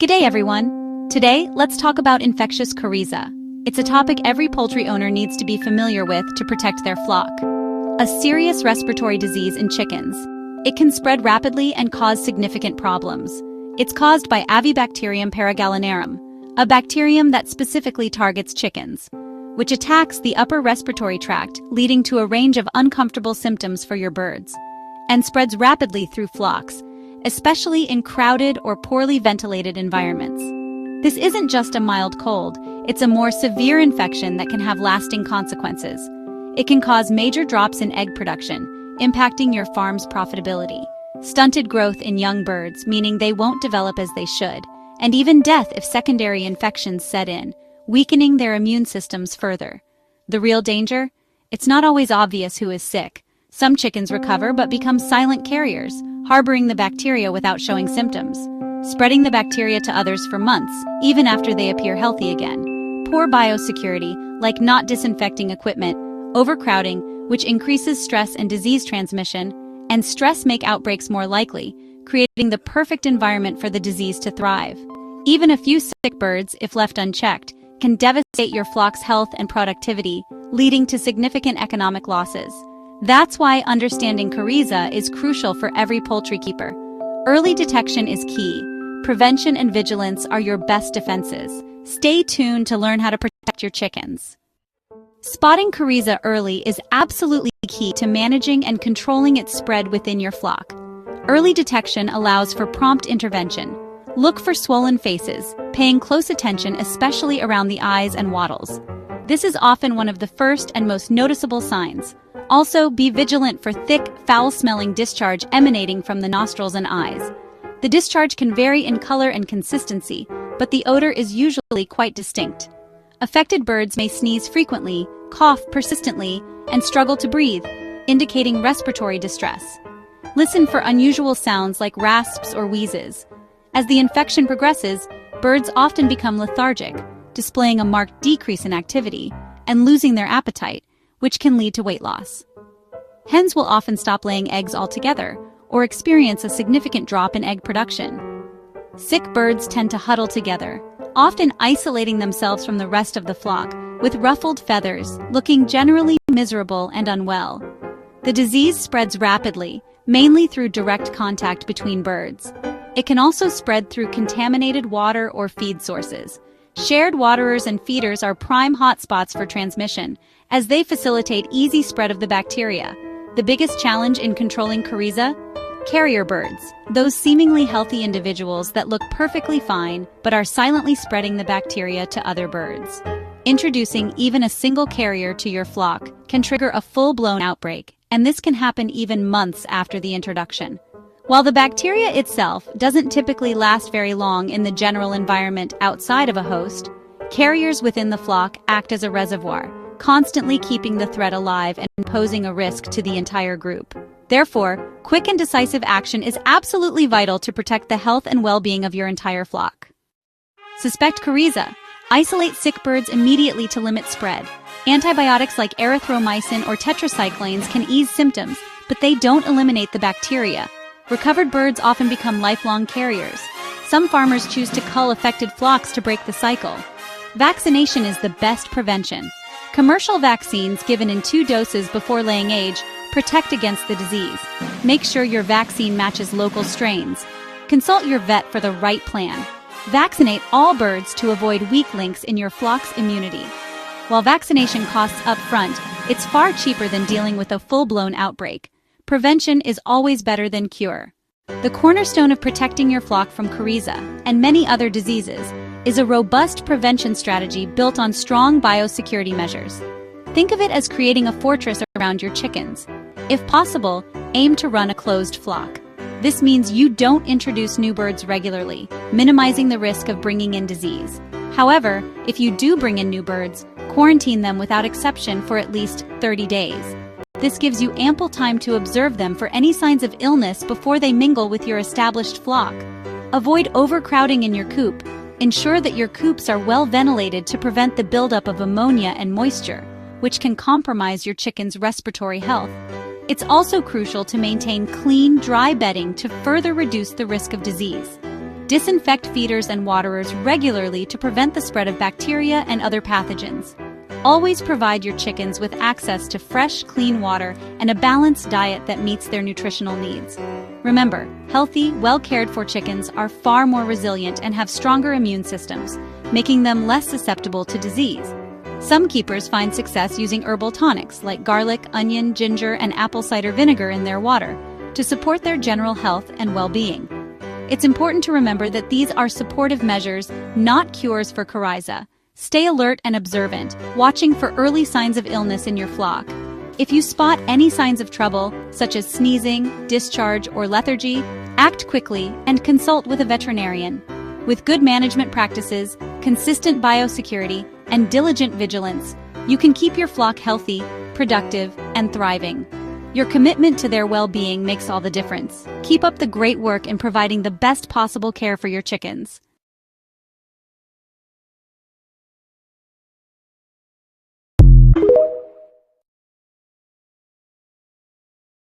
G'day everyone! Today, let's talk about infectious coryza. It's a topic every poultry owner needs to be familiar with to protect their flock. A serious respiratory disease in chickens. It can spread rapidly and cause significant problems. It's caused by Avibacterium paragallinarum, a bacterium that specifically targets chickens, which attacks the upper respiratory tract, leading to a range of uncomfortable symptoms for your birds, and spreads rapidly through flocks, especially in crowded or poorly ventilated environments. This isn't just a mild cold, it's a more severe infection that can have lasting consequences. It can cause major drops in egg production, impacting your farm's profitability, stunted growth in young birds, meaning they won't develop as they should, and even death if secondary infections set in, weakening their immune systems further. The real danger? It's not always obvious who is sick. Some chickens recover but become silent carriers, harboring the bacteria without showing symptoms, spreading the bacteria to others for months, even after they appear healthy again. Poor biosecurity, like not disinfecting equipment, overcrowding, which increases stress and disease transmission, and stress make outbreaks more likely, creating the perfect environment for the disease to thrive. Even a few sick birds, if left unchecked, can devastate your flock's health and productivity, leading to significant economic losses. That's why understanding coryza is crucial for every poultry keeper. Early detection is key. Prevention and vigilance are your best defenses. Stay tuned to learn how to protect your chickens. Spotting coryza early is absolutely key to managing and controlling its spread within your flock. Early detection allows for prompt intervention. Look for swollen faces, paying close attention especially around the eyes and wattles. This is often one of the first and most noticeable signs. Also, be vigilant for thick, foul-smelling discharge emanating from the nostrils and eyes. The discharge can vary in color and consistency, but the odor is usually quite distinct. Affected birds may sneeze frequently, cough persistently, and struggle to breathe, indicating respiratory distress. Listen for unusual sounds like rasps or wheezes. As the infection progresses, birds often become lethargic, displaying a marked decrease in activity, and losing their appetite, which can lead to weight loss. Hens will often stop laying eggs altogether, or experience a significant drop in egg production. Sick birds tend to huddle together, often isolating themselves from the rest of the flock, with ruffled feathers, looking generally miserable and unwell. The disease spreads rapidly, mainly through direct contact between birds. It can also spread through contaminated water or feed sources. Shared waterers and feeders are prime hotspots for transmission, as they facilitate easy spread of the bacteria. The biggest challenge in controlling coryza? Carrier birds, those seemingly healthy individuals that look perfectly fine but are silently spreading the bacteria to other birds. Introducing even a single carrier to your flock can trigger a full-blown outbreak, and this can happen even months after the introduction. While the bacteria itself doesn't typically last very long in the general environment outside of a host, carriers within the flock act as a reservoir, constantly keeping the threat alive and posing a risk to the entire group. Therefore, quick and decisive action is absolutely vital to protect the health and well-being of your entire flock. Suspect coryza. Isolate sick birds immediately to limit spread. Antibiotics like erythromycin or tetracyclines can ease symptoms, but they don't eliminate the bacteria. Recovered birds often become lifelong carriers. Some farmers choose to cull affected flocks to break the cycle. Vaccination is the best prevention. Commercial vaccines given in 2 doses before laying age protect against the disease. Make sure your vaccine matches local strains. Consult your vet for the right plan. Vaccinate all birds to avoid weak links in your flock's immunity. While vaccination costs up front, it's far cheaper than dealing with a full-blown outbreak. Prevention is always better than cure. The cornerstone of protecting your flock from coryza and many other diseases is a robust prevention strategy built on strong biosecurity measures. Think of it as creating a fortress around your chickens. If possible, aim to run a closed flock. This means you don't introduce new birds regularly, minimizing the risk of bringing in disease. However, if you do bring in new birds, quarantine them without exception for at least 30 days. This gives you ample time to observe them for any signs of illness before they mingle with your established flock. Avoid overcrowding in your coop. Ensure that your coops are well ventilated to prevent the buildup of ammonia and moisture, which can compromise your chicken's respiratory health. It's also crucial to maintain clean, dry bedding to further reduce the risk of disease. Disinfect feeders and waterers regularly to prevent the spread of bacteria and other pathogens. Always provide your chickens with access to fresh, clean water and a balanced diet that meets their nutritional needs. Remember, healthy, well-cared-for chickens are far more resilient and have stronger immune systems, making them less susceptible to disease. Some keepers find success using herbal tonics like garlic, onion, ginger, and apple cider vinegar in their water to support their general health and well-being. It's important to remember that these are supportive measures, not cures for coryza. Stay alert and observant, watching for early signs of illness in your flock. If you spot any signs of trouble, such as sneezing, discharge, or lethargy, act quickly and consult with a veterinarian. With good management practices, consistent biosecurity, and diligent vigilance, you can keep your flock healthy, productive, and thriving. Your commitment to their well-being makes all the difference. Keep up the great work in providing the best possible care for your chickens.